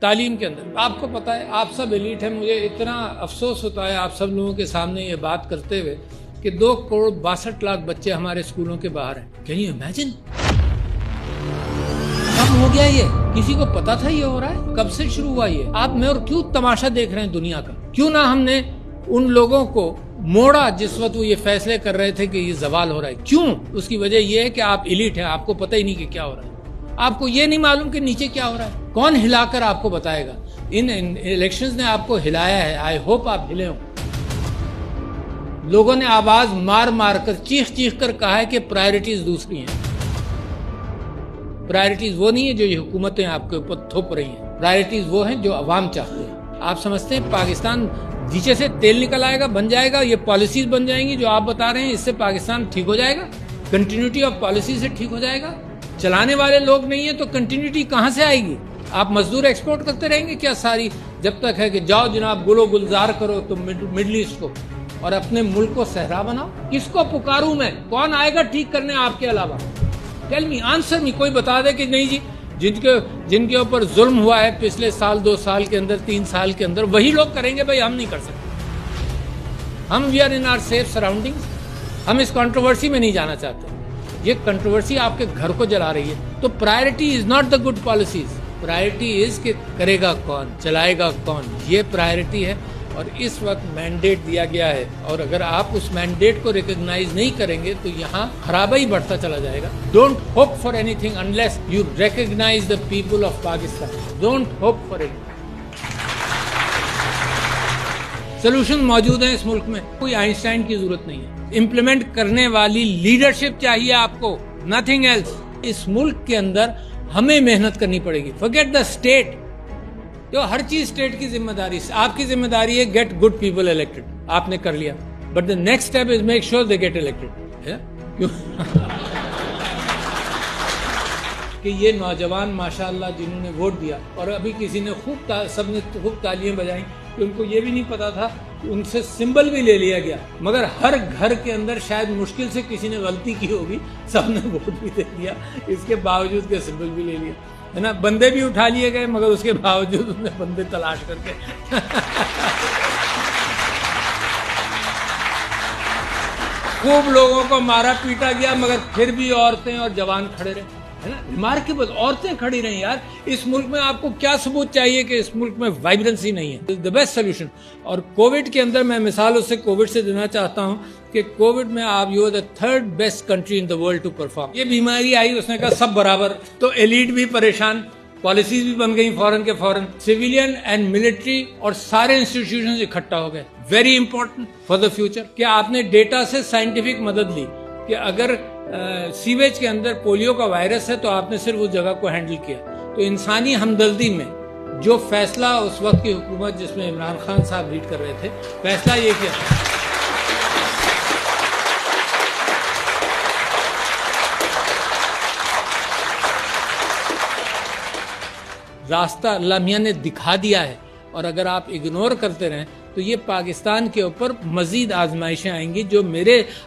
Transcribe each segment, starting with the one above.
تعلیم کے اندر آپ کو پتا ہے آپ سب ایلیٹ ہیں. مجھے اتنا افسوس ہوتا ہے آپ سب لوگوں کے سامنے یہ بات کرتے ہوئے کہ 2,62,00,000 بچے ہمارے اسکولوں کے باہر ہیں. Can you imagine? کب ہو گیا یہ؟ کسی کو پتا تھا یہ ہو رہا ہے؟ کب سے شروع ہوا یہ؟ آپ میں اور کیوں تماشا دیکھ رہے ہیں دنیا کا؟ کیوں نہ ہم نے ان لوگوں کو موڑا جس وقت وہ یہ فیصلے کر رہے تھے کہ یہ زوال ہو رہا ہے؟ کیوں؟ اس کی وجہ یہ ہے کہ آپ ایلیٹ ہیں, آپ کو پتہ ہی نہیں کہ کیا ہو رہا ہے. آپ کو یہ نہیں معلوم کہ نیچے کیا ہو رہا ہے. کون ہلا کر آپ کو بتائے گا؟ ان الیکشنز نے آپ کو ہلایا ہے. آئی ہوپ آپ ہلے ہوں. لوگوں نے آواز مار مار کر چیخ چیخ کر کہا ہے کہ پرائرٹیز دوسری ہیں. پرائرٹیز وہ نہیں ہے جو یہ حکومتیں آپ کے اوپر تھوپ رہی ہیں. پرائرٹیز وہ ہیں جو عوام چاہتے ہیں. آپ سمجھتے ہیں پاکستان نیچے سے تیل نکل آئے گا, بن جائے گا, یہ پالیسیز بن جائیں گی جو آپ بتا رہے ہیں, اس سے پاکستان ٹھیک ہو جائے گا؟ کنٹینیوٹی آف پالیسی سے ٹھیک ہو جائے گا؟ چلانے والے لوگ نہیں ہیں تو کنٹینیوٹی کہاں سے آئے گی؟ آپ مزدور ایکسپورٹ کرتے رہیں گے کیا ساری؟ جب تک ہے کہ جاؤ جناب گل و گلزار کرو تو مڈل ایسٹ کو, اور اپنے ملک کو صحرا بناؤ. کس کو پکاروں میں؟ کون آئے گا ٹھیک کرنے آپ کے علاوہ؟ ٹیل می, آنسر می. کوئی بتا دے کہ نہیں جی جن کے اوپر ظلم ہوا ہے پچھلے سال 2 سال کے اندر 3 سال کے اندر وہی لوگ کریں گے. بھائی ہم نہیں کر سکتے. ہم we are in our safe surroundings. ہم اس کنٹروورسی میں نہیں جانا چاہتے. یہ کنٹروورسی آپ کے گھر کو جلا رہی ہے. تو priority is not the good policies. Priority is کہ کرے گا کون, چلائے گا کون, یہ پرائرٹی ہے. اور اس وقت مینڈیٹ دیا گیا ہے, اور اگر آپ اس مینڈیٹ کو ریکگنائز نہیں کریں گے تو یہاں خرابی بڑھتا چلا جائے گا. Don't hope for anything unless you recognise the people of Pakistan. Don't hope for any. Solution موجود ہیں اس ملک میں, کوئی آئنسٹائن کی ضرورت نہیں ہے. امپلیمنٹ کرنے والی لیڈرشپ چاہیے آپ کو, نتھنگ ایلس. اس ملک کے اندر ہمیں محنت کرنی پڑے گی. Forget the state. جو ہر چیز اسٹیٹ کی ذمہ داری سے, آپ کی ذمہ داری ہے گیٹ گڈ پیپل الیکٹڈ. آپ نے کر لیا, but the next step is make sure they get elected. کہ یہ نوجوان ماشاءاللہ جنہوں نے ووٹ دیا, اور ابھی کسی نے سب نے خوب تالیاں بجائیں کہ ان کو یہ بھی نہیں پتا تھا کہ ان سے سمبل بھی لے لیا گیا, مگر ہر گھر کے اندر شاید مشکل سے کسی نے غلطی کی ہوگی, سب نے ووٹ بھی دے دیا اس کے باوجود کہ سمبل بھی لے لیا, ہے نا. بندے بھی اٹھا لیے گئے مگر اس کے باوجود انہوں نے بندے تلاش کر کے خوب لوگوں کو مارا پیٹا گیا, مگر پھر بھی عورتیں اور جوان کھڑے رہے, ہے نا. ریمارکیبل, عورتیں کھڑی رہیں یار. اس ملک میں آپ کو کیا ثبوت چاہیے کہ اس ملک میں وائبرنسی نہیں ہے؟ The best solution. اور کووڈ کے اندر میں مثال اس سے کووڈ سے دینا چاہتا ہوں کہ کووڈ میں آپ you are the 3rd best country in the world to perform. یہ بیماری آئی, اس نے کہا سب برابر, تو ایلیٹ بھی پریشان, پالیسیز بھی بن گئی فوراً کے فوراً, سویلین اینڈ ملٹری اور سارے انسٹیٹیوشنز اکٹھا ہو گئے. Very important for the future کہ آپ نے ڈیٹا سے سائنٹیفک مدد لی کہ اگر سیویج کے اندر پولیو کا وائرس ہے تو آپ نے صرف اس جگہ کو ہینڈل کیا. تو انسانی ہمدردی میں جو فیصلہ اس وقت کی حکومت جس میں عمران خان صاحب لیڈ کر رہے تھے, فیصلہ یہ کیا راستہ اللہ میاں نے دکھا دیا ہے, اور اگر آپ اگنور کرتے رہیں تو یہ پاکستان کے اوپر مزید آزمائشیں آئیں گی جو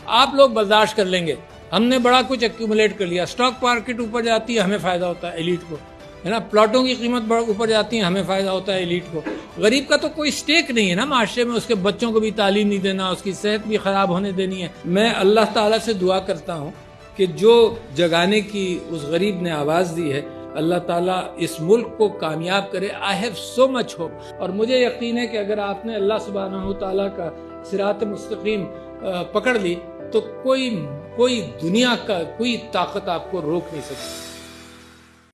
آپ لوگ برداشت کر لیں گے. ہم نے بڑا کچھ ایکومولیٹ کر لیا. اسٹاک مارکیٹ اوپر جاتی ہے ہمیں فائدہ ہوتا ہے ایلیٹ کو, ہے نا. پلاٹوں کی قیمت اوپر جاتی ہے ہمیں فائدہ ہوتا ہے ایلیٹ کو. غریب کا تو کوئی سٹیک نہیں ہے نا معاشرے میں, اس کے بچوں کو بھی تعلیم نہیں دینا, اس کی صحت بھی خراب ہونے دینی ہے. میں اللہ تعالیٰ سے دعا کرتا ہوں کہ جو جگانے کی اس غریب نے آواز دی ہے, اللہ تعالیٰ اس ملک کو کامیاب کرے. I have so much hope. اور مجھے یقین ہے کہ اگر آپ نے اللہ سبحانہ و تعالیٰ کا صراط مستقیم پکڑ لی تو کوئی دنیا کا کوئی طاقت آپ کو روک نہیں سکتی.